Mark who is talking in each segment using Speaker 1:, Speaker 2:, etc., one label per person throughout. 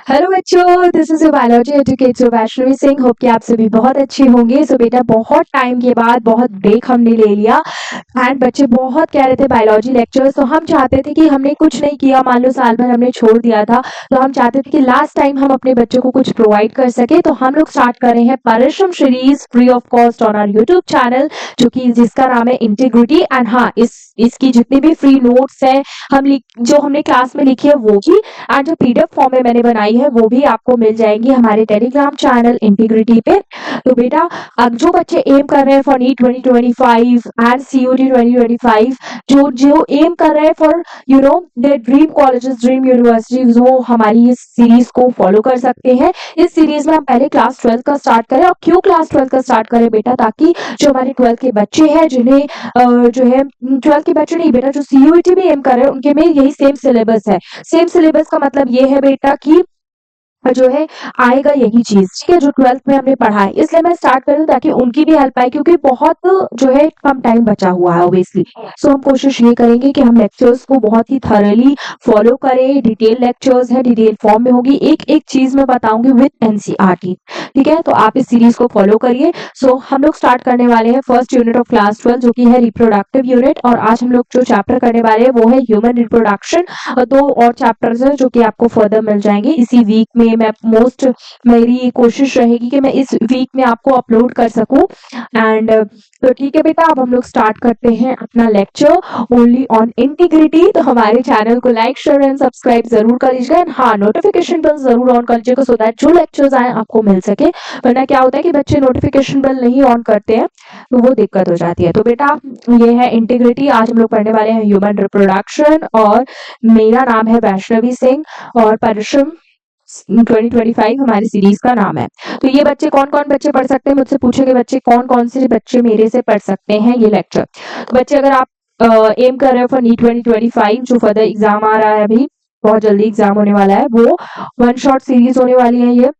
Speaker 1: Hello बच्चों, this is your biology educator Vaishnavi Singh. Hope कि आप सभी बहुत अच्छे होंगे। सो बेटा, बहुत टाइम के बाद बहुत ब्रेक हमने ले लिया एंड बच्चे बहुत कह रहे थे बायोलॉजी लेक्चर्स। तो हम चाहते थे कि हमने कुछ नहीं किया, मान लो साल भर हमने छोड़ दिया था, तो हम चाहते थे कि लास्ट टाइम हम अपने बच्चों को कुछ प्रोवाइड कर सके। तो हम लोग स्टार्ट कर रहे हैं Parishram series free of cost on our YouTube channel, जिसका नाम है इंटीग्रिटी। एंड हाँ, इसकी जितनी भी फ्री नोट्स है जो हमने क्लास में लिखी है वो भी, एंड जो पीडीएफ फॉर्म में मैंने बनाई है वो भी आपको मिल जाएंगी हमारे टेलीग्राम चैनल इंटीग्रिटी पे। तो बेटा, अब जो बच्चे एम कर रहे हैं फॉर नीट 2025 एंड सीयूटी 2025, जो जो एम कर रहे हैं for their dream colleges, dream universities, वो हमारी इस सीरीज को फॉलो कर सकते हैं। इस सीरीज में हम पहले क्लास 12 का स्टार्ट करें। और क्यों क्लास 12 का स्टार्ट करें बेटा? ताकि जो हमारे 12 के बच्चे हैं, जिन्हें जो है 12 के बच्चे नहीं बेटा, जो सीयूटी भी एम कर रहे हैं, उनके में यही सेम सिलेबस है। सेम सिलेबस का मतलब ये है बेटा कि जो है आएगा यही चीज, ठीक है, जो 12th में हमने पढ़ा है। इसलिए मैं स्टार्ट कर दूं ताकि उनकी भी हेल्प आए, क्योंकि बहुत जो है कम टाइम बचा हुआ है ऑब्वियसली। सो हम कोशिश ये करेंगे कि हम लेक्चर्स को बहुत ही थॉरली फॉलो करें। डिटेल लेक्चर्स है, डिटेल फॉर्म में होगी, एक एक चीज मैं बताऊंगी विद एनसीईआरटी। ठीक है, तो आप इस सीरीज को फॉलो करिए। सो हम लोग स्टार्ट करने वाले हैं फर्स्ट यूनिट ऑफ क्लास 12, जो कि है रिप्रोडक्टिव यूनिट। और आज हम लोग जो चैप्टर करने वाले हैं वो है ह्यूमन रिप्रोडक्शन। और दो और चैप्टर्स हैं जो कि आपको फर्दर मिल जाएंगे इसी वीक में। मेरी कोशिश रहेगी कि मैं इस वीक में आपको अपलोड कर सकूं। एंड तो ठीक है बेटा, अब हम लोग स्टार्ट करते हैं अपना लेक्चर ओनली ऑन इंटीग्रिटी। तो हमारे चैनल को लाइक, शेयर एंड सब्सक्राइब जरूर कर लीजिएगा। एंड हाँ, नोटिफिकेशन बेल जरूर ऑन कर लीजिएगा, सो दैट जो लेक्चर्स आए आपको मिल सके। वरना क्या होता है कि बच्चे नोटिफिकेशन बेल नहीं ऑन करते हैं, तो वो दिक्कत हो जाती है। तो बेटा, ये है इंटीग्रिटी। आज हम लोग पढ़ने वाले हैं ह्यूमन रिप्रोडक्शन। और मेरा नाम है वैष्णवी सिंह, और परिश्रम 2025 हमारी सीरीज का नाम है। तो ये बच्चे कौन कौन बच्चे पढ़ सकते हैं? मुझसे पूछेंगे बच्चे कौन कौन से बच्चे मेरे से पढ़ सकते हैं ये लेक्चर। तो बच्चे, अगर आप एम कर रहे हो फॉर नीट 2025, जो फर्दर एग्जाम आ रहा है, अभी बहुत जल्दी एग्जाम होने वाला है, वो वन शॉट सीरीज होने वाली है। ये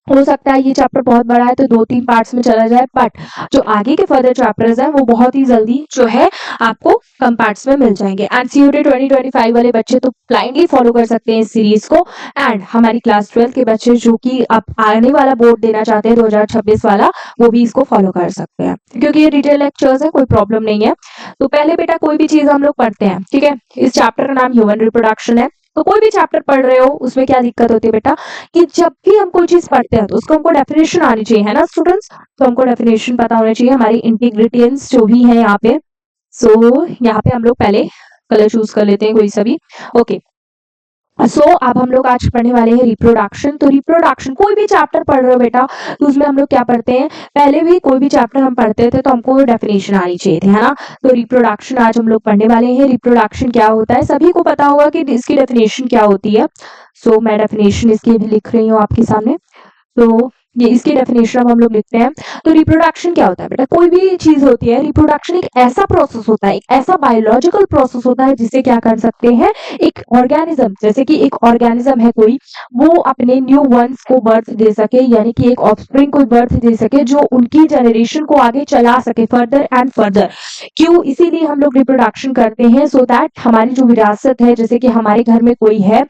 Speaker 1: हो सकता है ये चैप्टर बहुत बड़ा है तो 2-3 पार्ट्स में चला जाए, बट जो आगे के फर्दर चैप्टर्स हैं वो बहुत ही जल्दी जो है आपको कम पार्ट्स में मिल जाएंगे। एंड सीयूटी 2025 वाले बच्चे तो ब्लाइंडली फॉलो कर सकते हैं इस सीरीज को। एंड हमारी क्लास 12 के बच्चे जो कि अब आने वाला बोर्ड देना चाहते हैं 2026 वाला, वो भी इसको फॉलो कर सकते हैं, क्योंकि ये डिटेल लेक्चर्स है, कोई प्रॉब्लम नहीं है। तो पहले बेटा, कोई भी चीज हम लोग पढ़ते हैं, ठीक है, इस चैप्टर का नाम ह्यूमन रिप्रोडक्शन है। तो कोई भी चैप्टर पढ़ रहे हो उसमें क्या दिक्कत होती है बेटा, कि जब भी हम कोई चीज पढ़ते हैं तो उसको हमको डेफिनेशन आनी चाहिए, है ना स्टूडेंट्स? तो हमको डेफिनेशन पता होना चाहिए, हमारी इंटीग्रेडिएंट्स जो भी है यहाँ पे। सो यहाँ पे हम लोग पहले कलर चूज कर लेते हैं कोई सा भी। ओके, अब हम लोग आज पढ़ने वाले हैं रिप्रोडक्शन। तो रिप्रोडक्शन, कोई भी चैप्टर पढ़ रहे हो बेटा, तो उसमें हम लोग क्या पढ़ते हैं? पहले भी कोई भी चैप्टर हम पढ़ते थे तो हमको डेफिनेशन आनी चाहिए थी, है ना? तो रिप्रोडक्शन आज हम लोग पढ़ने वाले हैं। रिप्रोडक्शन क्या होता है, सभी को पता होगा कि इसकी डेफिनेशन क्या होती है। मैं डेफिनेशन इसकी भी लिख रही हूँ आपके सामने। तो ये इसकी डेफिनेशन अब हम लोग लिखते हैं। तो रिप्रोडक्शन क्या होता है बेटा? कोई भी चीज होती है, रिप्रोडक्शन एक ऐसा प्रोसेस होता है, एक ऐसा बायोलॉजिकल प्रोसेस होता है जिसे क्या कर सकते हैं, एक ऑर्गेनिज्म, जैसे कि एक ऑर्गेनिज्म है कोई, वो अपने न्यू वंस को बर्थ दे सके, यानी कि एक ऑफस्प्रिंग को बर्थ दे सके जो उनकी जनरेशन को आगे चला सके, फर्दर एंड फर्दर। क्यों? इसीलिए हम लोग रिप्रोडक्शन करते हैं, सो दैट हमारी जो विरासत है, जैसे कि हमारे घर में कोई है,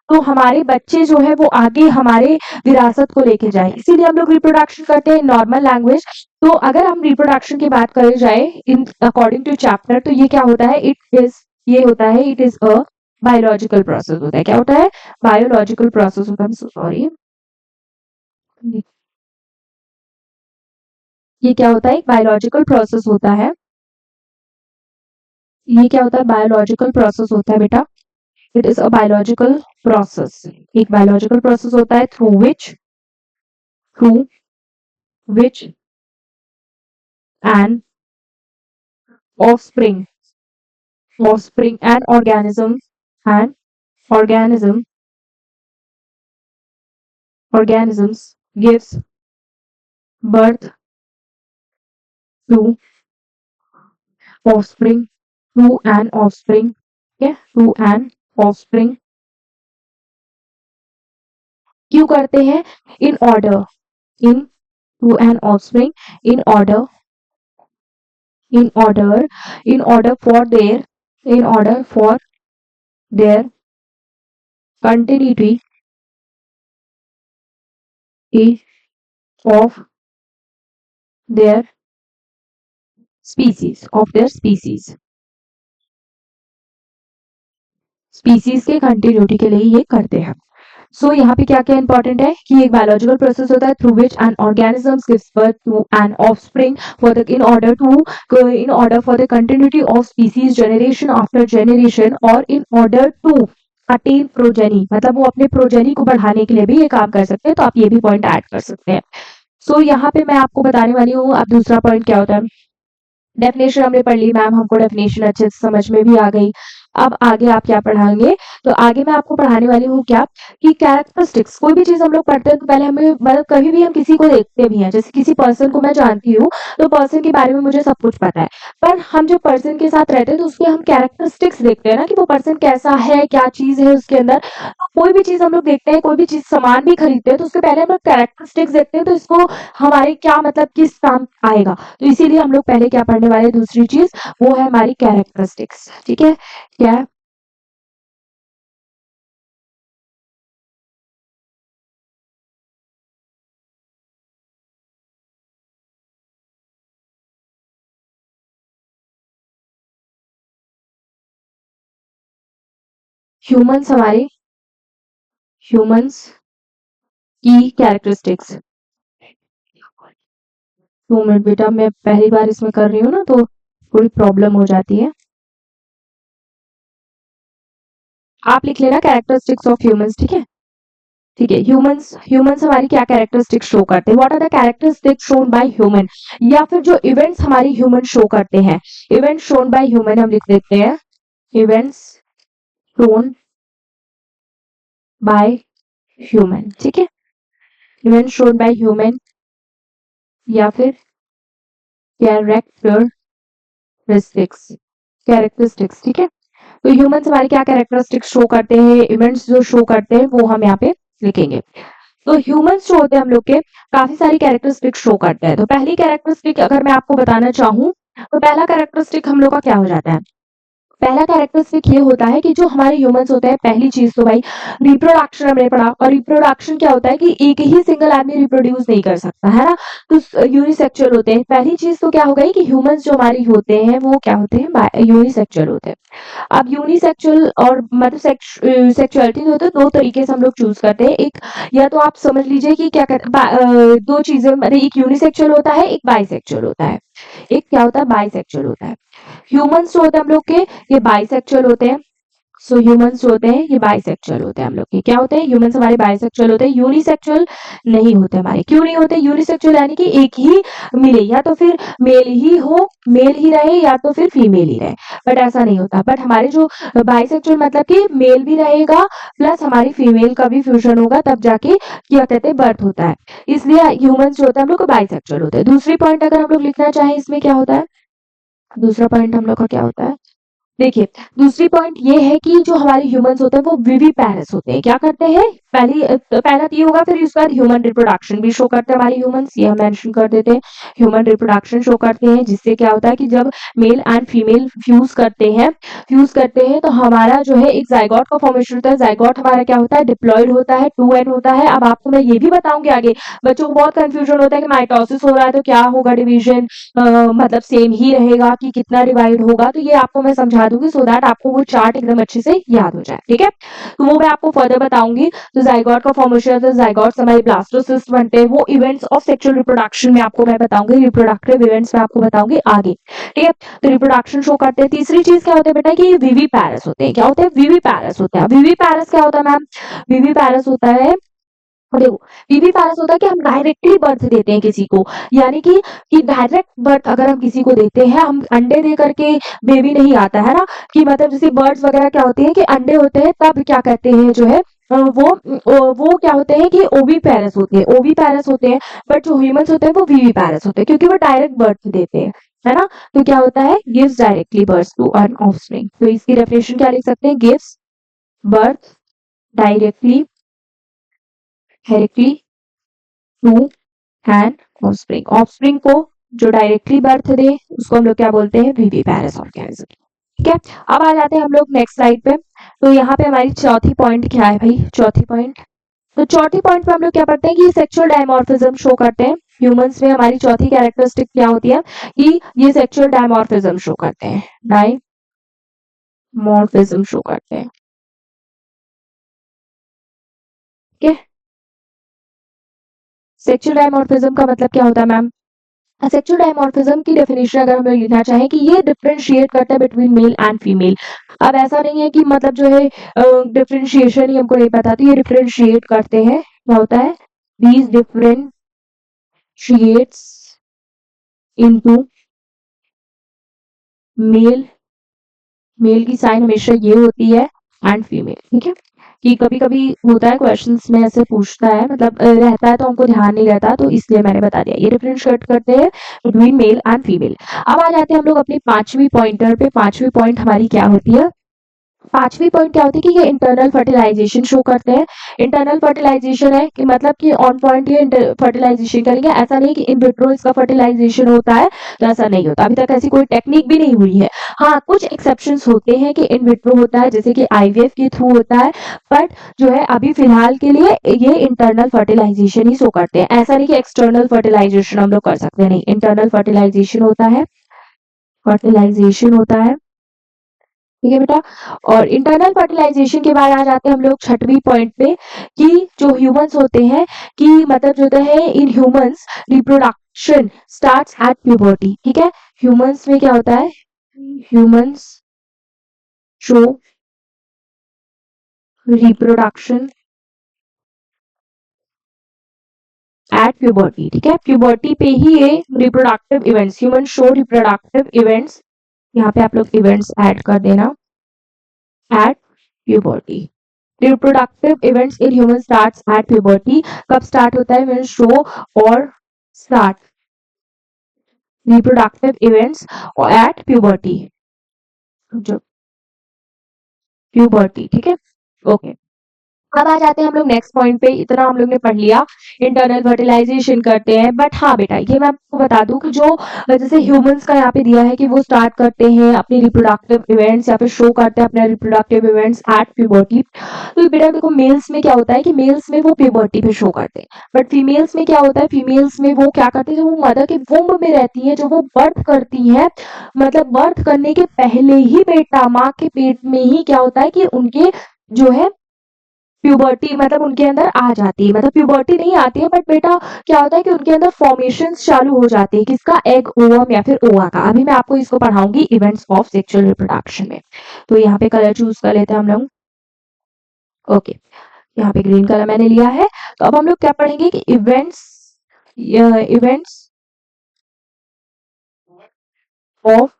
Speaker 1: तो हमारे बच्चे जो है वो आगे हमारे विरासत को लेके जाए, इसीलिए हम लोग रिप्रोडक्शन करते हैं नॉर्मल लैंग्वेज। तो अगर हम रिप्रोडक्शन की बात करें जाए इन अकॉर्डिंग टू चैप्टर, तो ये क्या होता है, it is a biological process होता है। क्या होता है? बायोलॉजिकल प्रोसेस होता है। सॉरी, ये क्या होता है? एक बायोलॉजिकल प्रोसेस होता है। ये क्या होता है? बायोलॉजिकल प्रोसेस होता है बेटा। It is a biological process. एक बायोलॉजिकल प्रोसेस होता है through which and offspring offspring and organism organisms gives birth to offspring to an offspring, okay, to an offspring। क्यों करते हैं? in order in to an offspring, in order in order in order for their in order for their continuity of their species के continuity के लिए ये करते हैं। सो यहाँ पे क्या क्या इंपॉर्टेंट है कि एक बायोलॉजिकल प्रोसेस होता है through which an organism gives birth to an offspring for the in order for the continuity of species generation after generation और in order to attain progeny, मतलब वो अपने प्रोजेनी को बढ़ाने के लिए भी ये काम कर सकते हैं। तो आप ये भी पॉइंट ऐड कर सकते हैं। सो यहाँ पे मैं आपको बताने वाली हूँ अब दूसरा पॉइंट क्या होता है। डेफिनेशन हमने पढ़ ली मैम, हमको डेफिनेशन अच्छे से समझ में भी आ गई। अब आगे आप क्या पढ़ाएंगे, तो आगे मैं आपको पढ़ाने वाली हूँ क्या कि कैरेक्टरिस्टिक्स। कोई भी चीज हम लोग पढ़ते हैं तो पहले हमें मतलब कभी भी हम किसी को देखते भी हैं, जैसे किसी पर्सन को मैं जानती हूँ तो पर्सन के बारे में मुझे सब कुछ पता है, पर हम जब पर्सन के साथ रहते हैं तो उसके हम कैरेक्टरिस्टिक्स देखते हैं ना कि वो पर्सन कैसा है, क्या चीज है उसके अंदर। तो कोई भी चीज हम लोग देखते हैं, कोई भी चीज सामान भी खरीदते हैं तो उसके पहले हम लोग कैरेक्टरिस्टिक्स देखते हैं, तो इसको हमारे क्या मतलब किस काम आएगा। तो इसीलिए हम लोग पहले क्या पढ़ने वाले हैं, दूसरी चीज वो है हमारी कैरेक्टरिस्टिक्स। ठीक है, क्या है? ह्यूमंस हमारे ह्यूमंस की कैरेक्टरिस्टिक्स। 2 मिनट बेटा, मैं पहली बार इसमें कर रही हूँ ना तो थोड़ी प्रॉब्लम हो जाती है। आप लिख लेना कैरेक्टरिस्टिक्स ऑफ ह्यूमंस। ठीक है, ठीक है। ह्यूमंस ह्यूमंस हमारी क्या कैरेक्टरिस्टिक्स शो करते हैं, what are the characteristics shown by human, या फिर जो इवेंट्स हमारी ह्यूमन शो करते हैं। इवेंट शोन बाय ह्यूमन हम लिख देते हैं, इवेंट्स शोन बाय ह्यूमन। ठीक है, इवेंट शोन बाय ह्यूमन या फिर कैरेक्टरिस्टिक्स। कैरेक्टरिस्टिक्स, ठीक है। तो ह्यूमंस हमारे क्या कैरेक्टरिस्टिक्स शो करते हैं, इवेंट्स जो शो करते हैं वो हम यहाँ पे लिखेंगे। तो ह्यूमंस जो होते हैं हम लोग के काफी सारी कैरेक्टरिस्टिक्स शो करते हैं। तो पहली कैरेक्टरिस्टिक अगर मैं आपको बताना चाहूँ तो पहला कैरेक्टरिस्टिक हम लोग का क्या हो जाता है, पहला कैरेक्टरिस्टिक ये होता है कि जो हमारे ह्यूमंस होते हैं, पहली चीज तो भाई रिप्रोडक्शन हमने पढ़ा, और रिप्रोडक्शन क्या होता है कि एक ही सिंगल आदमी रिप्रोड्यूस नहीं कर सकता है ना, तो यूनिसेक्सुअल होते हैं। पहली चीज तो क्या हो गई कि ह्यूमंस जो हमारे होते हैं वो क्या होते हैं, यूनिसेक्सुअल होते हैं। अब यूनिसेक्सुअल और मतलब सेक्सुअलिटी होते हैं, दो तरीके से हम लोग चूज करते हैं। एक या तो आप समझ लीजिए कि क्या दो चीजें, मतलब एक यूनिसेक्सुअल होता है, एक बाइसेक्सुअल होता है। एक क्या होता है, बाइसेक्सुअल होता है। ह्यूमंस जो होते हैं हम लोग के, ये बाइसेक्सुअल होते हैं। सो ह्यूमंस जो होते हैं ये बाइसेक्सुअल होते हैं हम लोग के। क्या होते हैं, ह्यूमंस हमारे बाइसेक्सुअल होते हैं, यूनिसेक्सुअल नहीं होते हमारे। क्यों नहीं होते यूनिसेक्सुअल, यानी कि एक ही मिले, या तो फिर मेल ही हो, मेल ही रहे, या तो फिर फीमेल ही रहे, बट ऐसा नहीं होता। बट हमारे जो बाइसेक्सुअल मतलब कि मेल भी रहेगा प्लस हमारी फीमेल का भी फ्यूजन होगा, तब जाके क्या कहते हैं बर्थ होता है। इसलिए ह्यूमंस जो होता है हम लोग को बाइसेक्सुअल होते हैं। दूसरी पॉइंट अगर हम लोग लिखना चाहें इसमें क्या होता है, दूसरा पॉइंट हम लोग का क्या होता है, देखिए दूसरी पॉइंट ये है कि जो हमारे ह्यूमंस होते हैं वो विवी पैरस होते हैं। क्या करते हैं, पहला तो ये होगा, फिर उसके बाद ह्यूमन रिप्रोडक्शन भी शो करते हैं हमारे ह्यूमंस, ये हम मेंशन कर देते हैं। ह्यूमन रिप्रोडक्शन शो करते हैं, जिससे क्या होता है कि जब मेल एंड फीमेल फ्यूज करते हैं तो हमारा जो है एक जाइगोट का फॉर्मेशन होता है। जाइगोट हमारा क्या होता है, डिप्लॉयड होता है, 2n होता है। अब आपको मैं ये भी बताऊंगी आगे, बच्चों को बहुत कंफ्यूजन होता है कि माइटोसिस हो रहा है तो क्या होगा, डिवीजन मतलब सेम ही रहेगा कि कितना डिवाइड होगा, तो ये आपको मैं समझा दूंगी सो दैट आपको वो चार्ट एकदम अच्छे से याद हो जाए। ठीक है, तो वो मैं आपको फर्दर बताऊंगी। तो जाइगोट का फॉर्मेशन, तो जाइगोट्स हमारे ब्लास्टोसिस्ट बनते हैं, वो इवेंट्स ऑफ सेक्सुअल रिप्रोडक्शन में आपको मैं बताऊंगी, रिप्रोडक्टिव इवेंट्स में आपको बताऊंगी आगे। ठीक है, तो रिप्रोडक्शन शो करते हैं। तीसरी चीज क्या होता है बेटा कि वीवी पैरस होते हैं। क्या होते हैं, वीवी पैरस होते हैं। वीवी पैरस क्या होता है मैम, वीवी पैरस होता है, देखो वीवी पैरस होता है कि हम डायरेक्टली बर्थ देते हैं किसी को, यानी कि डायरेक्ट बर्थ अगर हम किसी को देते हैं, हम अंडे दे करके बेबी नहीं आता है ना, कि मतलब जैसे बर्ड्स वगैरह क्या होते हैं कि अंडे होते हैं तब क्या कहते हैं जो है वो क्या होते हैं कि ओवी पैरस होते हैं, ओवी पैरस होते हैं। बट जो ह्यूमंस होते हैं वो वीवी पैरस होते हैं, क्योंकि वो डायरेक्ट बर्थ देते हैं, है ना। तो क्या होता है, gives directly birth to an offspring. तो इसकी डेफिनेशन क्या लिख सकते हैं, gives birth directly directly to an offspring. Offspring को जो डायरेक्टली बर्थ दे उसको हम लोग क्या बोलते हैं, विविपेरस ऑर्गेनिज्म। ठीक है, अब आ जाते हैं हम लोग नेक्स्ट स्लाइड पे। तो यहाँ पे हमारी चौथी पॉइंट क्या है भाई, चौथी पॉइंट तो चौथी पॉइंट पे हम लोग क्या पढ़ते हैं कि सेक्सुअल डायमॉर्फिज्म शो करते हैं। ह्यूमंस में हमारी चौथी कैरेक्टरिस्टिक क्या होती है कि ये सेक्सुअल डायमॉर्फिज्म शो करते हैं, डायमॉर्फिज्म शो करते हैं। ठीक है, सेक्सुअल डायमॉर्फिज्म का मतलब क्या होता है मैम? सेक्सुअल डायमॉर्फिज्म की डेफिनेशन अगर हम लोग लिखना चाहें कि ये डिफरेंशिएट करता है बिटवीन मेल एंड फीमेल। अब ऐसा नहीं है कि मतलब जो है डिफरेंशिएशन ही हमको नहीं पता, तो ये डिफरेंशिएट करते हैं। क्या होता है? These differentiates into male, male की साइन हमेशा ये होती है, एंड फीमेल। ठीक है, कि कभी कभी होता है क्वेश्चंस में ऐसे पूछता है, मतलब रहता है तो हमको ध्यान नहीं रहता, तो इसलिए मैंने बता दिया ये डिफरेंशिएट करते हैं बिटवीन मेल एंड फीमेल। अब आ जाते हैं हम लोग अपनी पांचवी पॉइंटर पे। पांचवी पॉइंट हमारी क्या होती है? पांचवी पॉइंट क्या होती है कि ये इंटरनल फर्टिलाइजेशन शो करते हैं। इंटरनल फर्टिलाइजेशन है कि मतलब कि ऑन पॉइंट ये फर्टिलाइजेशन करेंगे, ऐसा नहीं कि इन विट्रो इसका फर्टिलाइजेशन होता है, तो ऐसा नहीं होता। अभी तक ऐसी कोई टेक्निक भी नहीं हुई है। हाँ, कुछ एक्सेप्शंस होते हैं कि इन विट्रो होता है, जैसे कि आईवीएफ के थ्रू होता है, बट जो है अभी फिलहाल के लिए ये इंटरनल फर्टिलाइजेशन ही शो करते हैं। ऐसा नहीं कि एक्सटर्नल फर्टिलाइजेशन हम लोग कर सकते हैं, नहीं, इंटरनल फर्टिलाइजेशन होता है, फर्टिलाइजेशन होता है। ठीक है बेटा। और इंटरनल फर्टिलाइजेशन के बाद आ जाते हैं हम लोग छठवीं पॉइंट पे कि जो ह्यूमंस होते हैं कि मतलब जो होता है in humans reproduction starts at puberty. ठीक है, ह्यूमंस में क्या होता है? Humans show reproduction at puberty. ठीक है, प्यूबर्टी पे ही ये reproductive events, human show reproductive events, यहाँ पे आप लोग इवेंट्स ऐड कर देना, at puberty. Reproductive events in human starts at puberty. कब स्टार्ट होता है? व्हेन शो और start reproductive events at puberty, जो प्यूबर्टी। ठीक है, ओके। अब आ जाते हैं हम लोग नेक्स्ट पॉइंट पे। इतना हम लोग ने पढ़ लिया, इंटरनल फर्टिलाइजेशन करते हैं। बट हाँ बेटा, ये मैं आपको बता दूं कि जो जैसे ह्यूमंस का यहाँ पे दिया है कि वो स्टार्ट करते हैं अपनी रिप्रोडक्टिव इवेंट्स या फिर शो करते हैं अपने रिप्रोडक्टिव इवेंट्स एट प्यूबर्टी। तो बेटा देखो, मेल्स में क्या होता है कि मेल्स में वो प्यूबर्टी पे शो करते हैं, बट फीमेल्स में क्या होता है? फीमेल्स में वो क्या करते हैं, जो वो मदर के वुम्ब में रहती है, जो वो बर्थ करती है, मतलब बर्थ करने के पहले ही बेटा माँ के पेट में ही क्या होता है कि उनके जो है प्यूबर्टी मतलब उनके अंदर आ जाती है। मतलब प्यूबर्टी नहीं आती है, बट बेटा क्या होता है कि उनके अंदर फॉर्मेशन चालू हो जाती है, किसका? एग ओवम या फिर ओवा का। अभी मैं आपको इसको पढ़ाऊंगी इवेंट्स ऑफ सेक्सुअल रिप्रोडक्शन में। तो यहाँ पे कलर चूज कर लेते हैं हम लोग। ओके, यहाँ पे ग्रीन कलर मैंने लिया है। तो अब हम लोग क्या पढ़ेंगे कि events of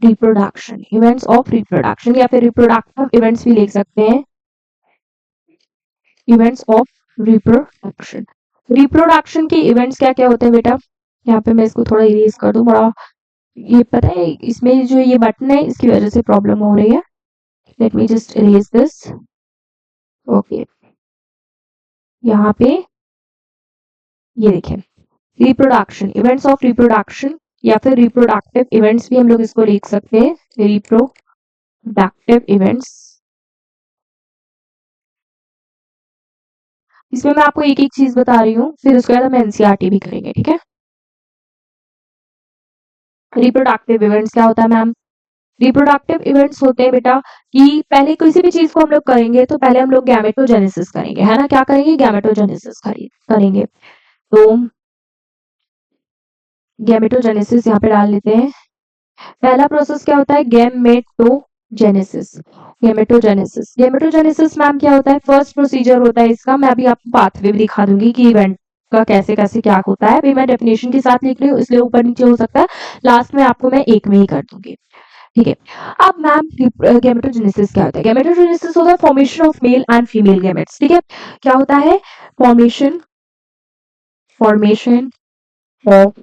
Speaker 1: reproduction, events of reproduction या फिर रिप्रोडक्टिव इवेंट्स भी लिख सकते हैं, इवेंट्स ऑफ रिप्रोडक्शन। रिप्रोडक्शन के इवेंट्स क्या क्या होते हैं बेटा? यहाँ पे मैं इसको थोड़ा इरेज कर दूं, बड़ा ये पता है इसमें जो ये बटन है इसकी वजह से प्रॉब्लम हो रही है। Let me just erase this. Okay, यहाँ पे ये देखें, रिप्रोडक्शन, इवेंट्स ऑफ रिप्रोडक्शन या फिर रिप्रोडक्टिव इवेंट्स भी हम लोग इसको लिख सकते हैं, रिप्रोडक्टिव इवेंट्स। इसमें मैं आपको एक एक चीज बता रही हूँ, फिर उसके बाद हम एनसीईआरटी भी करेंगे। ठीक है, रिप्रोडक्टिव इवेंट्स क्या होता है मैम? रिप्रोडक्टिव इवेंट्स होते हैं बेटा कि पहले किसी भी चीज को हम लोग करेंगे तो पहले हम लोग गैमेटोजेनेसिस करेंगे, है ना? क्या करेंगे? गैमेटोजेनेसिस करेंगे। तो गैमेटोजेनेसिस यहाँ पे डाल लेते हैं। पहला प्रोसेस क्या होता है? गैमेटोजेनेसिस। गैमेटोजेनेसिस, गैमेटोजेनेसिस मैम क्या होता है? फर्स्ट प्रोसीजर होता है इसका। मैं अभी आपको पाथवे भी दिखा दूंगी कि इवेंट का कैसे कैसे क्या होता है। अभी मैं डेफिनेशन के साथ लिख रही हूँ, इसलिए ऊपर नीचे हो सकता है, लास्ट में आपको मैं एक में ही कर दूंगी। ठीक है, अब मैम गैमेटोजेनेसिस क्या होता है? गैमेटोजेनेसिस होता है formation of male and female gametes. ठीक है, क्या होता है? Formation, formation of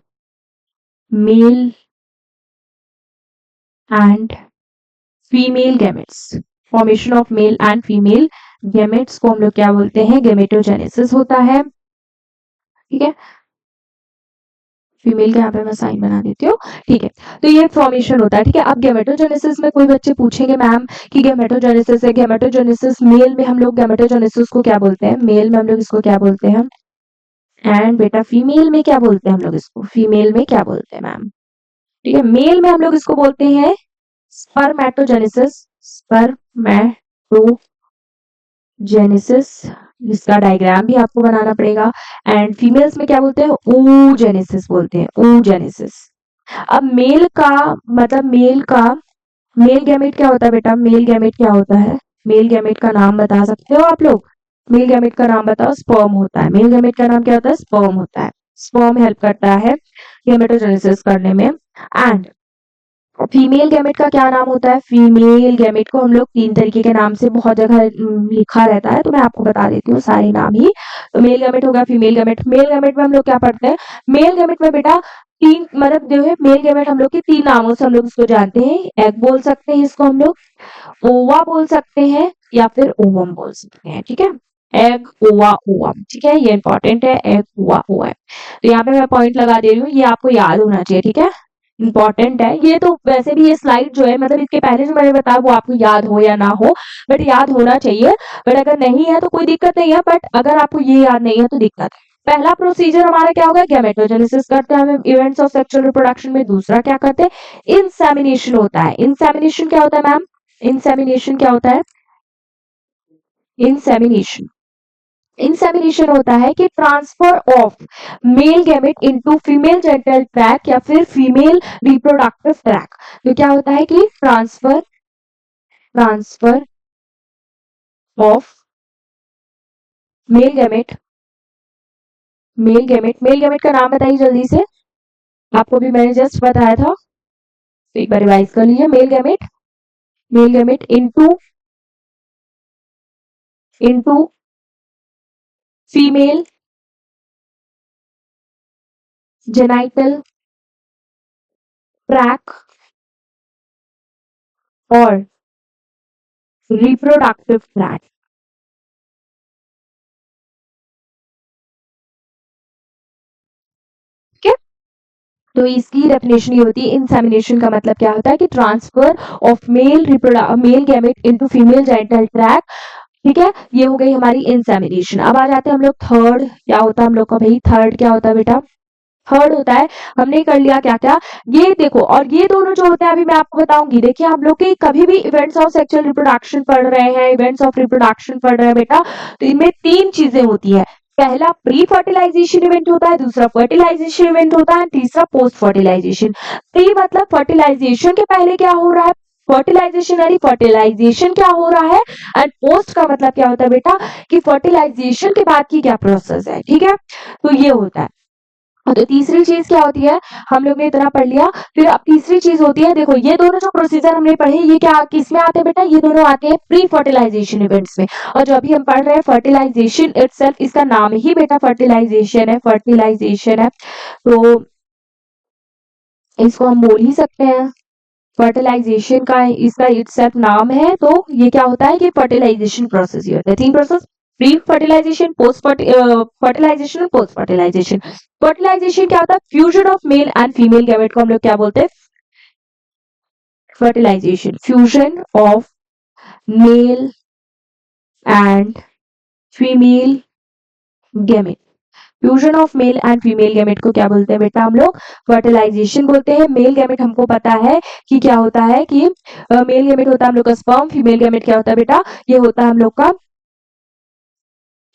Speaker 1: male and female gametes. Formation of male and female gametes को हम लोग क्या बोलते हैं? गैमेटोजेनेसिस होता है। ठीक है, फीमेल का यहाँ पे मैं साइन बना देती हूँ, ठीक है। तो ये फॉर्मेशन होता है, ठीक है। अब गैमेटोजेनेसिस में कोई बच्चे पूछेंगे मैम कि गैमेटोजेनेसिस है, गैमेटोजेनेसिस मेल में हम लोग गैमेटोजेनेसिस को क्या बोलते हैं, मेल में हम लोग इसको क्या बोलते हैं, एंड बेटा फीमेल में क्या बोलते हैं हम लोग इसको, फीमेल में क्या बोलते हैं मैम, ठीक है। मेल में हम लोग इसको बोलते हैं स्पर्मेटोजेनेसिस, स्पर्मेटोजेनेसिस, जिसका डायग्राम भी आपको बनाना पड़ेगा। एंड फीमेल्स में क्या बोलते हैं, oogenesis बोलते हैं, oogenesis। अब मेल का मतलब मेल गैमेट क्या होता है बेटा, मेल गैमेट क्या होता है, मेल गैमेट का नाम बता सकते हो आप लोग, मेल गैमेट का नाम बताओ, स्पर्म होता है। मेल गैमेट का नाम क्या होता है, स्पर्म होता है। स्पर्म हेल्प करता है गैमेटोजेनेसिस करने में। एंड फीमेल गैमेट का क्या नाम होता है, फीमेल गैमेट को हम लोग 3 तरीके के नाम से बहुत जगह लिखा रहता है, तो मैं आपको बता देती हूँ सारे नाम ही। तो मेल गैमेट होगा, फीमेल गैमेट। मेल गैमेट में हम लोग क्या पढ़ते हैं, मेल गैमेट में बेटा 3 मतलब जो है मेल गैमेट हम लोग के 3 नामों से हम लोग इसको जानते हैं। एग बोल सकते हैं इसको हम लोग, ओवा बोल सकते हैं, या फिर ओवम बोल सकते हैं, ठीक है। एग, ओवा, ओवम, ठीक है, ये इंपॉर्टेंट है, एग, ओवा, ओवम। तो यहाँ पे मैं पॉइंट लगा दे रही हूँ, ये आपको याद होना चाहिए, ठीक है, इंपॉर्टेंट है ये। तो वैसे भी ये स्लाइड जो है मतलब इसके पहले जो मैंने बताया वो आपको याद हो या ना हो, बट याद होना चाहिए। बट अगर नहीं है तो कोई दिक्कत नहीं है, बट अगर आपको ये याद नहीं है तो दिक्कत है। पहला प्रोसीजर हमारा क्या होगा, गैमेटोजेनेसिस करते हैं हम इवेंट्स ऑफ सेक्सुअल रिप्रोडक्शन में। दूसरा क्या करते हैं, इंसेमिनेशन होता है। इंसेमिनेशन क्या होता है मैम, इंसेमिनेशन क्या होता है, इंसेमिनेशन, इंसेमिनेशन होता है कि transfer of male gamete into female genital track या फिर फीमेल रिप्रोडक्टिव ट्रैक। तो क्या होता है कि transfer of male gamete, male gamete का नाम बताइए जल्दी से, आपको भी मैंने जस्ट बताया था, तो एक बार रिवाइज कर लीजिए। Male gamete into into female genital track और रिप्रोडक्टिव ट्रैक, ठीक है। तो इसकी डेफिनेशन ये होती है, इंसेमिनेशन का मतलब क्या होता है कि transfer of male gamete into female genital track, ठीक है। ये हो गई हमारी इंसेमिनेशन। अब आ जाते हैं हम लोग थर्ड, क्या होता है हम लोग का भाई, थर्ड क्या होता है बेटा, थर्ड होता है, हमने कर लिया क्या क्या, ये देखो। और ये दोनों जो होते हैं अभी मैं आपको बताऊंगी, देखिए हम लोग के कभी भी इवेंट्स ऑफ सेक्सुअल रिप्रोडक्शन पढ़ रहे हैं, इवेंट्स ऑफ रिप्रोडक्शन पढ़ रहे हैं बेटा, तो इनमें 3 चीजें होती है। पहला प्री फर्टिलाइजेशन इवेंट होता है, दूसरा फर्टिलाइजेशन इवेंट होता है, तीसरा पोस्ट फर्टिलाइजेशन। प्री मतलब फर्टिलाइजेशन के पहले क्या हो रहा है, फर्टिलाइजेशन यानी फर्टिलाइजेशन क्या हो रहा है, एंड पोस्ट का मतलब क्या होता है बेटा कि फर्टिलाइजेशन के बाद की क्या प्रोसेस है, ठीक है। तो ये होता है। तो तीसरी चीज क्या होती है, हम लोग ने इतना पढ़ लिया। फिर अब तीसरी चीज होती है, देखो ये दोनों जो प्रोसीजर हमने पढ़े ये क्या किसमें आते हैं बेटा, ये दोनों आते हैं प्री फर्टिलाइजेशन इवेंट्स में। और जो अभी हम पढ़ रहे हैं फर्टिलाइजेशन इटसेल्फ, इसका नाम ही बेटा फर्टिलाइजेशन है, फर्टिलाइजेशन है। तो इसको हम बोल ही सकते हैं फर्टिलाइजेशन का, इसका इटसेल्फ नाम है। तो ये क्या होता है कि फर्टिलाइजेशन प्रोसेस ही होता है। 3 process, pre fertilization, post fertilization और पोस्ट फर्टिलाइजेशन। फर्टिलाइजेशन क्या होता है, fusion of male and female gamete को हम लोग क्या बोलते हैं, fertilization, fusion of male and female gamete. Fusion of male and female gamete को क्या बोलते हैं बेटा हम लोग, फर्टिलाइजेशन बोलते हैं। मेल गैमेट हमको पता है कि क्या होता है कि मेल गैमेट होता है हम लोग का स्पर्म, फीमेल गैमेट क्या होता है बेटा, ये होता है हम लोग का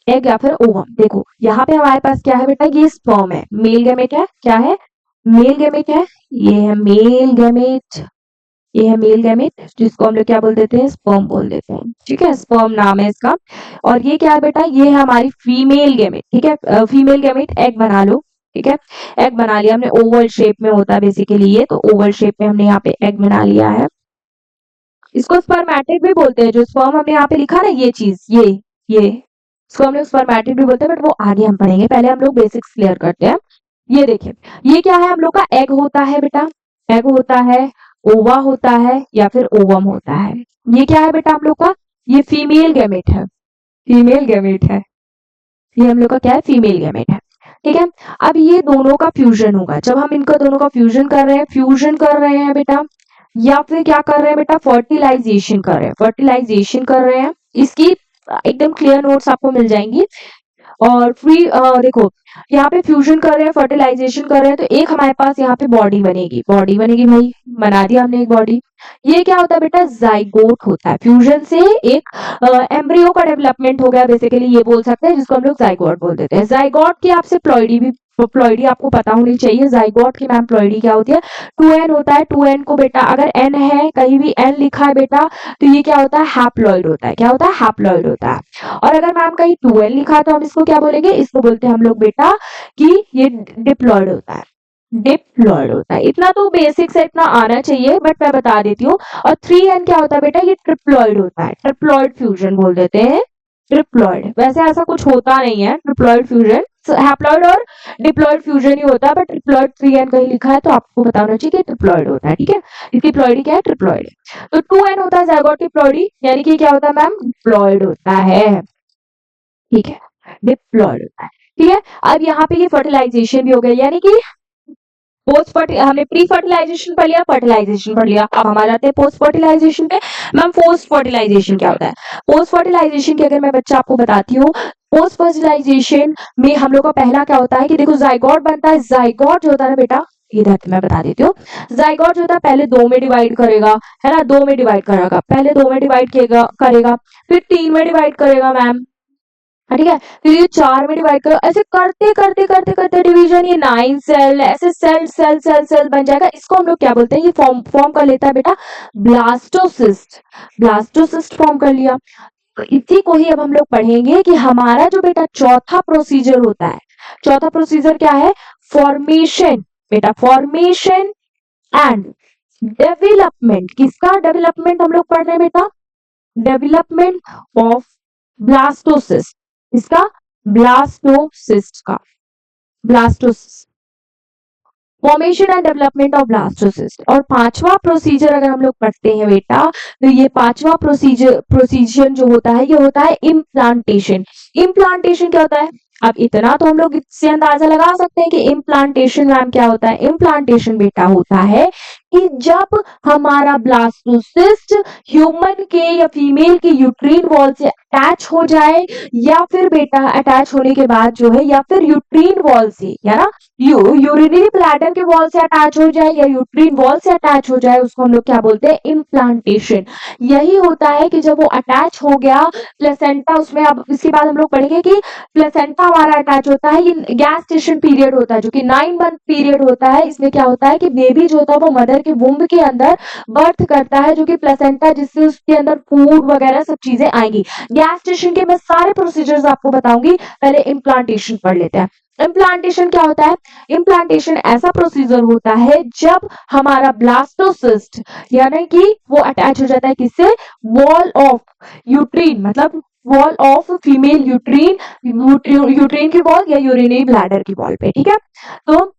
Speaker 1: एग या फिर ओवम। देखो यहाँ पे हमारे पास क्या है बेटा, ये स्पर्म है, मेल गैमेट है, क्या है, मेल गैमेट है, ये है मेल गैमेट, ये है मेल गैमेट, जिसको हम लोग क्या बोल देते हैं, स्पर्म बोल देते हैं, ठीक है, स्पर्म नाम है इसका। और ये क्या है बेटा, ये है हमारी फीमेल गैमेट, ठीक है। फीमेल गैमेट एग बना लो, ठीक है, एग बना लिया हमने, ओवल शेप में होता है बेसिकली ये, तो ओवल शेप में हमने यहाँ पे एग बना लिया है। इसको स्पर्मेटिड भी बोलते हैं, जो स्पर्म हमने यहाँ पे लिखा ना, ये चीज, ये इसको हम लोग स्पर्मेटिड भी बोलते हैं, बट वो आगे हम पढ़ेंगे, पहले हम लोग बेसिक्स क्लियर करते हैं। ये देखिए, ये क्या है हम लोग का, एग होता है बेटा, एग होता है, ओवा होता है या फिर ओवम होता है। ये क्या है बेटा हम लोग का, ये फीमेल गैमेट है, फीमेल गैमेट है, ये हम लोग का क्या है, फीमेल गैमेट है। ठीक है। अब ये दोनों का फ्यूजन होगा, जब हम इनका दोनों का फ्यूजन कर रहे हैं बेटा, या फिर क्या कर रहे हैं बेटा, फर्टिलाइजेशन कर रहे हैं, फर्टिलाइजेशन कर रहे हैं। इसकी एकदम क्लियर नोट्स आपको मिल जाएंगी। और फ्री देखो, यहाँ पे फ्यूजन कर रहे हैं, फर्टिलाइजेशन कर रहे हैं, तो एक हमारे पास यहाँ पे बॉडी बनेगी भाई, बना दिया हमने एक बॉडी। ये क्या होता है बेटा, जाइगोट होता है। फ्यूजन से एक एम्ब्रियो का डेवलपमेंट हो गया, बेसिकली ये बोल सकते हैं, जिसको हम लोग जाइगोट बोल देते हैं। जाइगोट की आपसे प्लॉइडी भी, प्लॉइडी आपको पता होनी चाहिए। जाइगोट की मैम प्लॉइडी क्या होती है, 2n होता है। 2n को बेटा अगर n है, कहीं भी n लिखा है बेटा, तो ये क्या होता है, हैप्लॉइड होता है। क्या होता है, हैप्लॉइड होता है। और अगर मैम कहीं 2n लिखा है, तो हम इसको क्या बोलेंगे, इसको बोलते हैं हम लोग बेटा कि ये डिप्लॉइड होता है, डिप्लॉइड होता है। इतना तो बेसिक से इतना आना चाहिए, बट मैं बता देती हूँ। और 3n क्या होता है बेटा, ये ट्रिप्लॉइड होता है, ट्रिप्लॉइड फ्यूजन बोल देते हैं, ट्रिप्लॉइड। वैसे ऐसा कुछ होता नहीं है ट्रिप्लॉइड फ्यूजन, हैप्लॉइड और डिप्लॉइड फ्यूजन ही होता है, बट ट्रिप्लॉइड 3n कहीं लिखा है तो आपको बताना चाहिए कि ट्रिप्लॉइड होता है। ठीक है, इसकी प्लॉइडी क्या है, ट्रिप्लॉइड है। तो 2n होता है जाइगोट की प्लॉइडी, यानी कि क्या होता है मैम, डिप्लॉइड होता है। ठीक है, डिप्लॉइड होता है। ठीक है, अब यहाँ पे ये फर्टिलाइजेशन भी हो गया, यानी कि पोस्ट हमने प्री फर्टिलाइजेशन पढ़ लिया, फर्टिलाइजेशन पढ़ लिया। अब हम आ जाते हैं पोस्ट फर्टिलाइजेशन पे। मैम पोस्ट फर्टिलाइजेशन क्या होता है, पोस्ट फर्टिलाइजेशन की अगर मैं बच्चा आपको बताती हूँ, पोस्ट फर्टिलाइजेशन में हम लोग का पहला क्या होता है कि देखो जाइगोट बनता है। जाइगोट जो होता है ना बेटा, इधर मैं बता देती हूँ, जाइगोट जो होता है पहले 2 में डिवाइड करेगा, है ना, 2 में डिवाइड करेगा, पहले 2 में डिवाइड करेगा, फिर 3 में डिवाइड करेगा मैम, ठीक है, फिर ये 4 में डिवाइड करो, ऐसे करते करते करते करते डिवीजन, ये 9 सेल, ऐसे सेल सेल सेल सेल बन जाएगा। इसको हम लोग क्या बोलते हैं, ये फॉर्म कर लेता है बेटा ब्लास्टोसिस्ट, ब्लास्टोसिस्ट फॉर्म कर लिया। तो इसी को ही अब हम लोग पढ़ेंगे कि हमारा जो बेटा चौथा प्रोसीजर होता है, चौथा प्रोसीजर क्या है, फॉर्मेशन बेटा, फॉर्मेशन एंड डेवलपमेंट। किसका डेवलपमेंट हम लोग पढ़ रहे हैं बेटा, डेवलपमेंट ऑफ ब्लास्टोसिस्ट। इसका ब्लास्टोसिस्ट का, blastocyst, formation and development of blastocyst. और पांचवा प्रोसीजर अगर हम लोग पढ़ते हैं बेटा, तो ये पांचवा प्रोसीजर जो होता है, ये होता है इम्प्लांटेशन। इम्प्लांटेशन क्या होता है, अब इतना तो हम लोग इससे अंदाजा लगा सकते हैं कि इम्प्लांटेशन मैम क्या होता है। इम्प्लांटेशन बेटा होता है कि जब हमारा ब्लास्टोसिस्ट ह्यूमन के या फीमेल के यूट्रीन वॉल से अटैच हो जाए, या फिर बेटा अटैच होने के बाद जो है, या फिर यूट्रीन वॉल से, या ना यूरिनरी ब्लैडर के वॉल से अटैच हो जाए, या यूट्रीन वॉल से अटैच हो जाए, उसको हम लोग क्या बोलते हैं, इम्प्लांटेशन। यही होता है कि जब वो अटैच हो गया प्लेसेंटा, उसमें अब इसके बाद हम लोग पढ़ेंगे कि प्लेसेंटा हमारा अटैच होता है, ये गैस्टेशन पीरियड होता है, जो कि 9 मंथ पीरियड होता है। इसमें क्या होता है कि बेबी जो होता है वो मदर के वुम्ब के अंदर बर्थ करता है, जो कि प्लेसेंटा, जिससे उसके अंदर फूड वगैरह सब चीजें आएंगी। गैस्टेशन के मैं सारे प्रोसीजर्स आपको बताऊंगी, पहले इम्प्लांटेशन पढ़ लेते हैं। इम्प्लांटेशन क्या होता है, इम्प्लांटेशन ऐसा प्रोसीजर होता है जब हमारा ब्लास्टोसिस्ट, यानी कि वो अटैच हो जाता है किससे, वॉल ऑफ यूट्रीन, मतलब wall of female uterine, uterine की वॉल या यूरिनरी ब्लैडर की वॉल पे। ठीक है, तो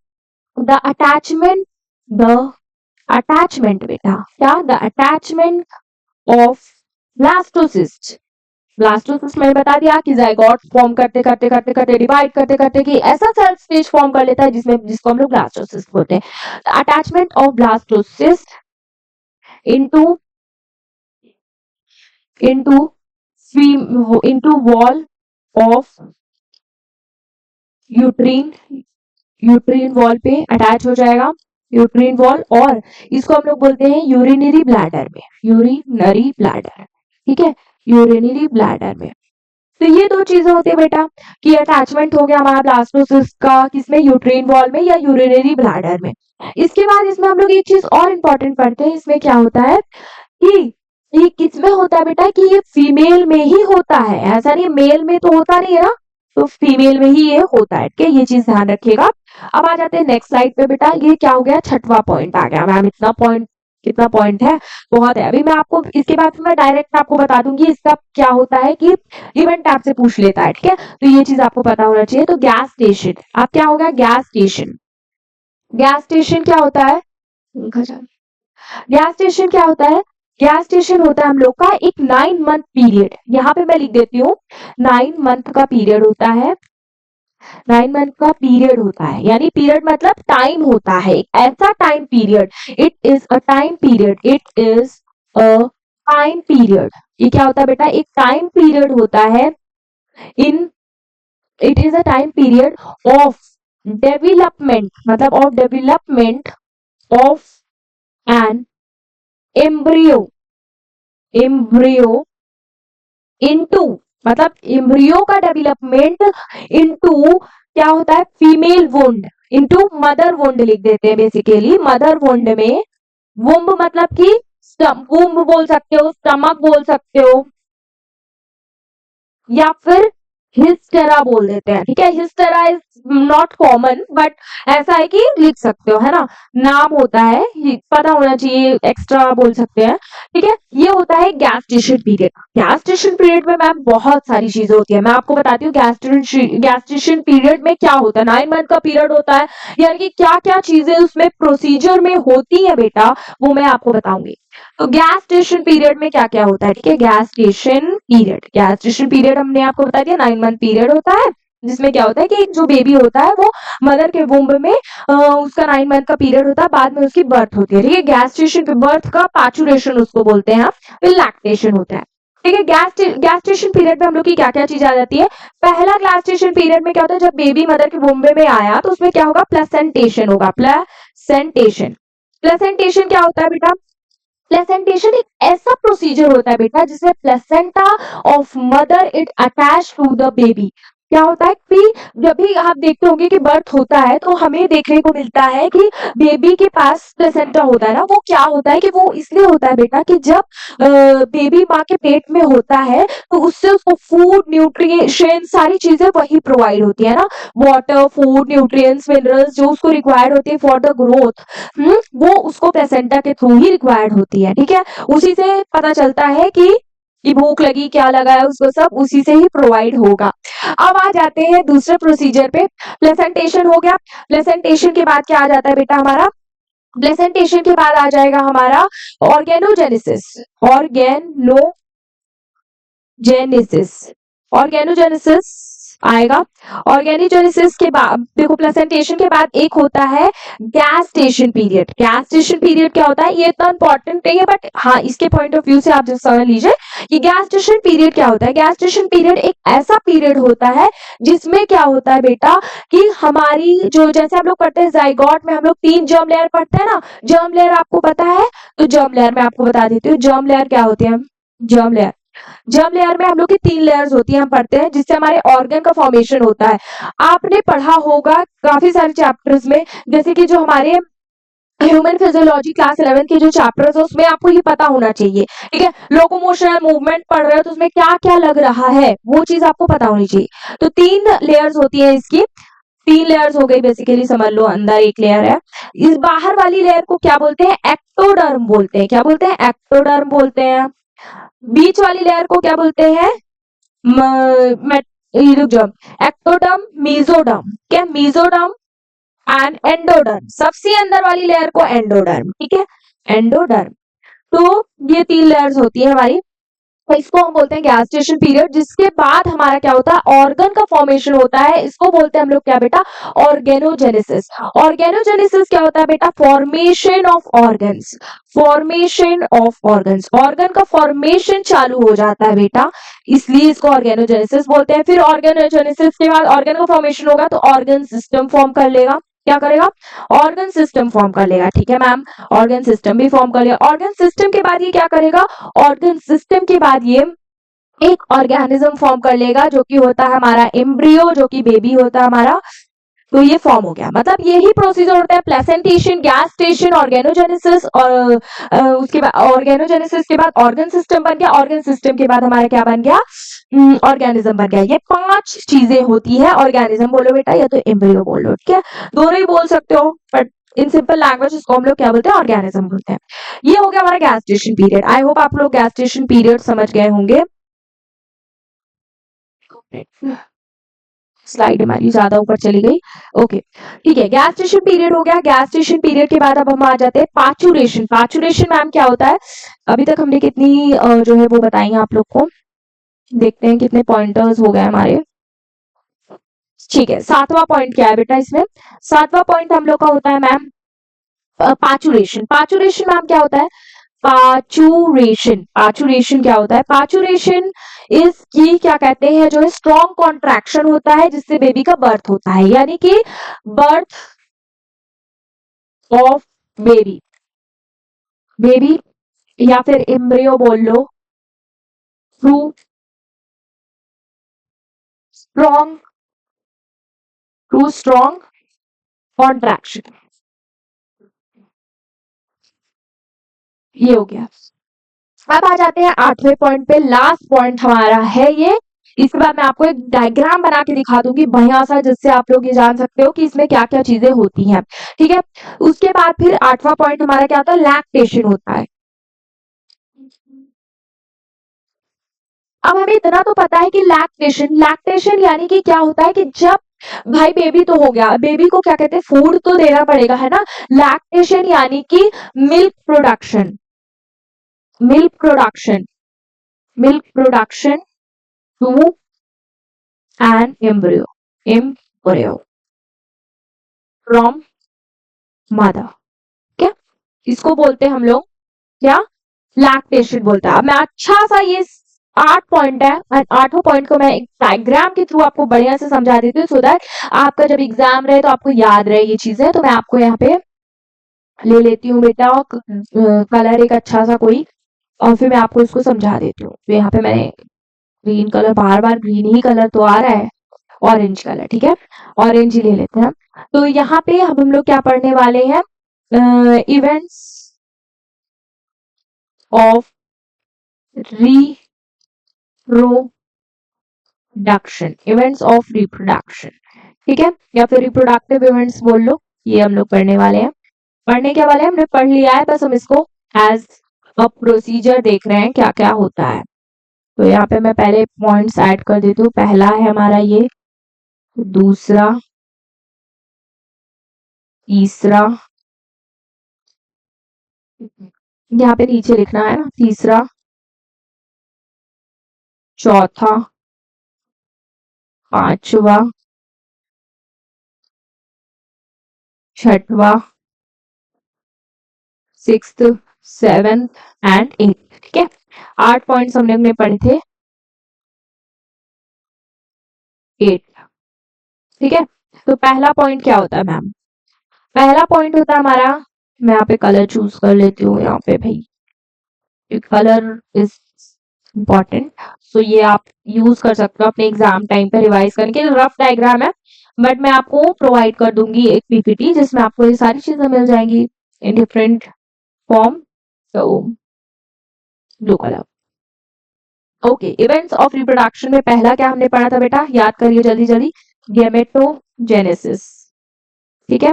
Speaker 1: द अटैचमेंट, द अटैचमेंट बेटा क्या, the attachment of blastocyst. Blastocyst मैंने बता दिया कि जाइगोट फॉर्म करते करते करते करते डिवाइड करते करते कि ऐसा सेल स्टेज फॉर्म कर लेता है जिसमें, जिसको हम लोग ब्लास्टोसिस्ट बोलते हैं। Attachment of blastocyst into into wall of uterine, uterine wall पे अटैच हो जाएगा, यूट्रीन वॉल, और इसको हम लोग बोलते हैं यूरिनरी ब्लैडर में, यूरिनरी ब्लैडर। ठीक है, यूरिनरी ब्लैडर में। तो ये दो चीजें होती है बेटा कि अटैचमेंट हो गया हमारा ब्लास्टोसिस्ट का, किसमें, यूट्रीन वॉल में या यूरिनरी ब्लैडर में। इसके बाद इसमें हम लोग एक चीज और इंपॉर्टेंट पढ़ते हैं, इसमें क्या होता है कि ये किसमें होता है बेटा, कि ये फीमेल में ही होता है, ऐसा नहीं मेल में तो होता नहीं है ना, तो फीमेल में ही ये होता है। ठीक है, ये चीज ध्यान रखिएगा। अब आ जाते हैं नेक्स्ट स्लाइड पे बेटा, ये क्या हो गया, छठवां पॉइंट आ गया मैम। इतना पॉइंट, कितना पॉइंट है, बहुत है। अभी मैं आपको इसके बाद मैं डायरेक्ट आपको बता दूंगी इसका क्या होता है, कि इवेंट आपसे पूछ लेता है। ठीक है, तो ये चीज आपको पता होना चाहिए। तो गैस स्टेशन, अब क्या होगा, गैस स्टेशन, गैस स्टेशन क्या होता है, गैस स्टेशन क्या होता है, गैस स्टेशन होता है हम लोग का एक 9 मंथ पीरियड, यहाँ पे मैं लिख देती हूँ 9 मंथ का पीरियड होता है। 9 मंथ का पीरियड होता है, यानी पीरियड मतलब टाइम होता है, एक ऐसा time period, it is a time period, it is a time period. ये क्या होता है बेटा, एक टाइम पीरियड होता है, in it is a time period of development, मतलब of development of an embryo, embryo into, मतलब एम्ब्रियो का डेवलपमेंट इनटू क्या होता है, female womb, into mother womb लिख देते हैं बेसिकली। मदर वुंड में, वुम्ब मतलब कि वुम्ब बोल सकते हो, स्टमक बोल सकते हो, या फिर हिस्टेरा बोल देते हैं, ठीक है। हिस्टेरा इज नॉट कॉमन, बट ऐसा है कि लिख सकते हो, है ना, नाम होता है, ये पता होना चाहिए, एक्स्ट्रा बोल सकते हैं, ठीक है। ये होता है गैस्ट्रेशन पीरियड। गैस्ट्रेशन पीरियड में मैम बहुत सारी चीजें होती है, मैं आपको बताती हूँ गैस्ट्रेशन पीरियड में क्या होता है। 9 मंथ का पीरियड होता है, यानी कि क्या क्या चीजें उसमें प्रोसीजर में होती है बेटा, वो मैं आपको बताऊंगी। तो गैस स्टेशन पीरियड में क्या क्या होता है, ठीक है। गैस स्टेशन पीरियड हमने आपको बता दिया 9 मंथ पीरियड होता है, जिसमें क्या होता है कि एक जो बेबी होता है वो मदर के वुम्ब में उसका 9 मंथ का पीरियड होता है, बाद में उसकी बर्थ होती है, ठीक है। गैस्ट्रेशन बर्थ का पाचुरेशन उसको बोलते हैं, फिर लैक्टेशन होता है, ठीक है। गैस्ट्रेशन पीरियड में हम लोग की क्या क्या चीज आ जाती है। पहला गैस्ट्रेशन पीरियड में क्या होता है, जब बेबी मदर के वुम्ब में आया तो उसमें क्या होगा, प्लेसेंटेशन होगा, प्लेसेंटेशन। प्लेसेंटेशन क्या होता है बेटा, प्लेसेंटेशन एक ऐसा प्रोसीजर होता है बेटा जिसमें placenta of mother it attach to the baby. क्या होता है कि जब भी आप देखते होंगे कि बर्थ होता है तो हमें देखने को मिलता है कि बेबी के पास प्लेसेंटा होता है ना, वो क्या होता है कि वो इसलिए होता है बेटा कि जब बेबी माँ के पेट में होता है तो उससे उसको फूड, न्यूट्रिशन, सारी चीजें वही प्रोवाइड होती है ना, वाटर, फूड, न्यूट्रिएंट्स, मिनरल्स जो उसको रिक्वायर्ड होती है फॉर द ग्रोथ, वो उसको प्लेसेंटा के थ्रू ही रिक्वायर्ड होती है, ठीक है। उसी से पता चलता है कि भूख लगी, क्या लगा है उसको, सब उसी से ही प्रोवाइड होगा। अब आ जाते हैं दूसरे प्रोसीजर पे। प्लेसेंटेशन हो गया, प्लेसेंटेशन के बाद क्या आ जाता है बेटा हमारा, प्लेसेंटेशन के बाद आ जाएगा हमारा ऑर्गेनोजेनेसिस, ऑर्गेनोजेनेसिस, ऑर्गेनोजेनेसिस आएगा। ऑर्गेनोजेनेसिस के बाद देखो, प्लेसेंटेशन के बाद एक होता है गैस्टेशन पीरियड। गैस्टेशन पीरियड क्या होता है, ये इतना इंपॉर्टेंट नहीं है, बट हाँ इसके पॉइंट ऑफ व्यू से आप जब समझ लीजिए कि गैस्टेशन पीरियड क्या होता है। गैस्टेशन पीरियड एक ऐसा पीरियड होता है जिसमें क्या होता है बेटा कि हमारी जो, जैसे हम लोग पढ़ते हैं जाइगोट में हम लोग 3 जर्म लेयर पढ़ते हैं ना, जर्म लेयर आपको पता है, तो जर्म लेयर में आपको बता देती हूँ, जर्म लेयर क्या होती है। जर्म लेयर, जर्म लेयर में हम लोग की 3 लेयर्स होती है, हम पढ़ते हैं, जिससे हमारे ऑर्गन का फॉर्मेशन होता है। आपने पढ़ा होगा काफी सारे चैप्टर्स में, जैसे कि जो हमारे ह्यूमन फिजियोलॉजी क्लास 11 के जो चैप्टर्स है उसमें आपको ये पता होना चाहिए, ठीक है। लोकोमोशन, मूवमेंट पढ़ रहे हो तो उसमें क्या क्या लग रहा है वो चीज आपको पता होनी चाहिए। तो 3 लेयर्स होती है इसकी, 3 लेयर्स हो गई बेसिकली, समझ लो अंदर एक लेयर है। इस बाहर वाली लेयर को क्या बोलते हैं, एक्टोडर्म बोलते हैं। क्या बोलते हैं, एक्टोडर्म बोलते हैं। बीच वाली लेयर को क्या बोलते हैं, ये रुक जाओ, एक्टोडर्म, मीजोडर्म, क्या, मीजोडर्म एंड एंडोडर्म। सबसे अंदर वाली लेयर को एंडोडर्म, ठीक है, एंडोडर्म। तो ये 3 लेयर्स होती है हमारी, तो इसको हम बोलते हैं गैस्टेशन पीरियड। जिसके बाद हमारा क्या होता है, ऑर्गन का फॉर्मेशन होता है, इसको बोलते हैं हम लोग क्या बेटा, ऑर्गेनोजेनेसिस। ऑर्गेनोजेनेसिस क्या होता है बेटा, formation of organs, formation of organs, organ का फॉर्मेशन चालू हो जाता है बेटा, इसलिए इसको ऑर्गेनोजेनेसिस बोलते हैं। फिर ऑर्गेनोजेनेसिस के बाद ऑर्गन का फॉर्मेशन होगा तो ऑर्गन सिस्टम फॉर्म कर लेगा, क्या करेगा, ऑर्गन सिस्टम फॉर्म कर लेगा, ठीक है मैम, ऑर्गन सिस्टम भी फॉर्म कर लेगा। ऑर्गन सिस्टम के बाद ये क्या करेगा, ऑर्गन सिस्टम के बाद ये एक ऑर्गेनिज्म फॉर्म कर लेगा जो कि होता है हमारा एम्ब्रियो, जो कि बेबी होता है हमारा। तो ये फॉर्म हो गया, मतलब यही प्रोसीजर होता है, प्लेसेंटेशन, गैस्टेशन, ऑर्गेनोजेनेसिस, और उसके बाद ऑर्गेनोजेनेसिस के बाद ऑर्गन सिस्टम बन गया, ऑर्गन सिस्टम के बाद हमारा क्या बन गया, ऑर्गेनिज्म बन गया। ये 5 चीजें होती है, ऑर्गेनिज्म बोलो बेटा या तो एम्ब्रियो बोलो, ठीक है, दोनों ही बोल सकते हो, बट इन सिंपल लैंग्वेज इसको हम लोग क्या बोलते हैं, ऑर्गेनिज्म बोलते हैं। ये हो गया हमारा गैस्टेशन पीरियड। आई होप आप लोग गैस्टेशन पीरियड समझ गए होंगे। स्लाइड हमारी ज्यादा ऊपर चली गई, ओके ठीक है। गैस्टेशन पीरियड हो गया, गैस्टेशन पीरियड के बाद अब हम आ जाते हैं पाचुरेशन। पाचुरेशन मैम क्या होता है, अभी तक हमने कितनी जो है वो बताई है आप लोग को, देखते हैं कितने पॉइंटर्स हो गए हमारे। ठीक है, 7वां पॉइंट क्या है बेटा इसमें? 7वां पॉइंट हम लोग का होता है मैम पाचुरेशन। पाचुरेशन मैम क्या होता है? पाचुरेशन, पाचुरेशन क्या होता है? पाचुरेशन इस की क्या कहते हैं, जो स्ट्रॉन्ग कॉन्ट्रैक्शन होता है जिससे बेबी का बर्थ होता है, यानी कि बर्थ ऑफ बेबी, बेबी या फिर एम्ब्रियो बोल लो, through strong, through strong contraction. ये हो गया। अब आ जाते हैं 8वें पॉइंट पे, लास्ट पॉइंट हमारा है ये। इसके बाद मैं आपको एक डायग्राम बना के दिखा दूंगी बढ़िया सा, जिससे आप लोग ये जान सकते हो कि इसमें क्या क्या चीजें होती हैं। ठीक है, उसके बाद फिर 8वां पॉइंट हमारा क्या होता है? लैक्टेशन होता है। अब हमें इतना तो पता है कि लैक्टेशन, लैक्टेशन यानी कि क्या होता है कि जब भाई बेबी तो हो गया, बेबी को क्या कहते हैं, फूड तो देना पड़ेगा, है ना। लैक्टेशन यानी कि milk production, milk production, milk production to an embryo, embryo from mother. क्या इसको बोलते हैं हम लोग? क्या? लैक्टेशन बोलता है। अब मैं अच्छा सा ये 8 पॉइंट है, और 8वें पॉइंट को मैं एक डायग्राम के थ्रू आपको बढ़िया से समझा देती हूँ, सो दैट आपका जब एग्जाम रहे तो आपको याद रहे ये चीजें। तो मैं आपको यहाँ पे ले लेती हूँ बेटा, कलर एक अच्छा सा कोई, और फिर मैं आपको इसको समझा देती हूँ। तो यहाँ पे मैंने ग्रीन कलर, बार बार ग्रीन ही कलर तो आ रहा है, ऑरेंज कलर, ठीक है, ऑरेंज ही ले लेते हैं। तो यहाँ पे अब हम लोग क्या पढ़ने वाले हैं? Events of reproduction, events of reproduction, ठीक है, या फिर रिप्रोडक्टिव इवेंट्स बोल लो। ये हम लोग पढ़ने वाले हैं। पढ़ने क्या वाले हैं? हमने पढ़ लिया है, बस हम इसको एज अ प्रोसीजर देख रहे हैं क्या क्या होता है। तो यहाँ पे मैं पहले पॉइंट्स ऐड कर देती हूँ। पहला है हमारा ये, दूसरा, तीसरा, यहाँ पे नीचे लिखना है ना, तीसरा, चौथा, पांचवा, छठवा, सिक्स्थ, सेवेंथ एंड एट, ठीक है। 8 पॉइंट्स हमने पढ़े थे, 8, ठीक है। तो पहला पॉइंट क्या होता है मैम? पहला पॉइंट होता है हमारा, मैं यहाँ पे कलर चूज कर लेती हूँ, यहाँ पे भाई कलर इज इम्पॉर्टेंट, सो ये आप यूज कर सकते हो अपने एग्जाम टाइम पे रिवाइज करने के लिए। रफ डायग्राम है, बट मैं आपको प्रोवाइड कर दूंगी एक पीपीटी जिसमें आपको ये सारी चीजें मिल जाएंगी इन डिफरेंट फॉर्म। तो blue colour, okay. Events of reproduction में पहला क्या हमने पढ़ा था बेटा? याद करिए जल्दी जल्दी, गैमेटोजेनेसिस, ठीक है।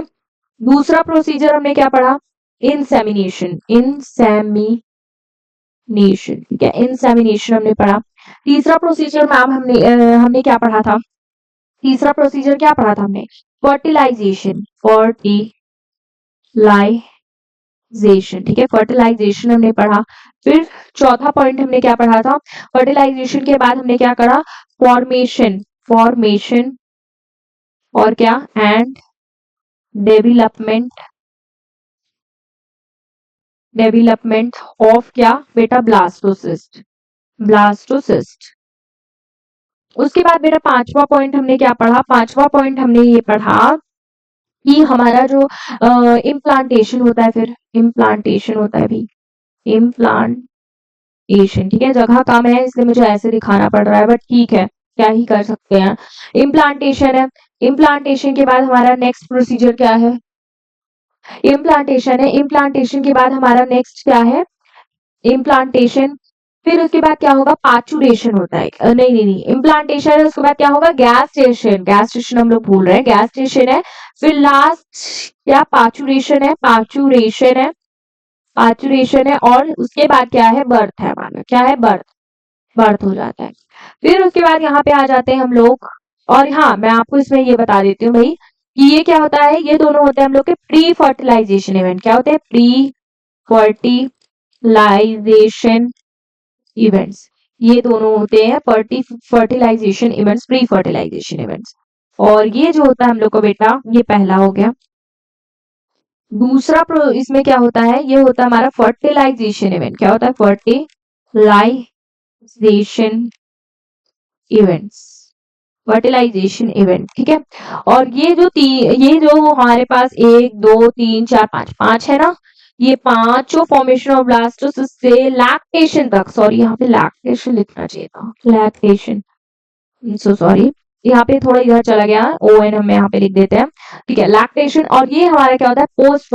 Speaker 1: दूसरा प्रोसीजर हमने क्या पढ़ा? इंसेमिनेशन, इंसेमिनेशन, ठीक है, इंसेमिनेशन हमने पढ़ा। तीसरा प्रोसीजर मैम हमने क्या पढ़ा था? तीसरा प्रोसीजर क्या पढ़ा था हमने? फर्टिलाइजेशन, फर्टिलाइजेशन, ठीक है, फर्टिलाइजेशन हमने पढ़ा। फिर चौथा पॉइंट हमने क्या पढ़ा था? फर्टिलाइजेशन के बाद हमने क्या करा? फॉर्मेशन, फॉर्मेशन और क्या? एंड डेवलपमेंट, डेवलपमेंट ऑफ क्या बेटा? Blastocyst, blastocyst. उसके बाद बेटा पांचवा पॉइंट हमने क्या पढ़ा? पांचवा पॉइंट हमने ये पढ़ा कि हमारा जो इम्प्लांटेशन होता है, फिर इम्प्लांटेशन होता है भी, इम्प्लांटेशन, ठीक है। जगह कम है इसलिए मुझे ऐसे दिखाना पड़ रहा है, बट ठीक है, क्या ही कर सकते हैं। इम्प्लांटेशन है, इम्प्लांटेशन के बाद हमारा नेक्स्ट प्रोसीजर क्या है? इम्प्लांटेशन है, इम्प्लांटेशन के बाद हमारा नेक्स्ट क्या है? इम्प्लांटेशन। फिर उसके बाद क्या होगा? पाचुरेशन होता है, नहीं नहीं नहीं, इम्प्लांटेशन है, उसके बाद क्या होगा? गैस्ट्रेशन, गैस्ट्रेशन हम लोग भूल रहे हैं, गैस्ट्रेशन है। फिर लास्ट क्या? पाचुरेशन है, पाचुरेशन है, पाचुरेशन है, और उसके बाद क्या है? बर्थ है हमारा, क्या है? बर्थ, बर्थ हो जाता है। फिर उसके बाद यहाँ पे आ जाते हैं हम लोग, और हाँ मैं आपको इसमें ये बता देती हूँ भाई कि ये क्या होता है, ये दोनों होते हैं हम लोग के प्री फर्टिलाइजेशन इवेंट। क्या होते हैं? प्री फर्टिलाइजेशन इवेंट्स, ये दोनों होते हैं fertilization events, pre fertilization events. और ये जो होता है हम लोग को बेटा, ये पहला हो गया। दूसरा इसमें क्या होता है, ये होता है हमारा फर्टिलाइजेशन इवेंट। क्या होता है? फर्टिलाइजेशन इवेंट्स, फर्टिलाइजेशन इवेंट, ठीक है। और ये जो हमारे पास 1 2 3 4 5 5 है ना, ये पांचों फॉर्मेशन ऑफ ब्लास्टोसिस्ट से लैक्टेशन तक, सॉरी यहाँ पे लैक्टेशन लिखना चाहिए था, लैक्टेशन, सो सॉरी, यहाँ पे थोड़ा इधर चला गया, ON हम यहाँ पे लिख देते हैं, ठीक है, लैक्टेशन। और ये हमारा क्या होता है? पोस्ट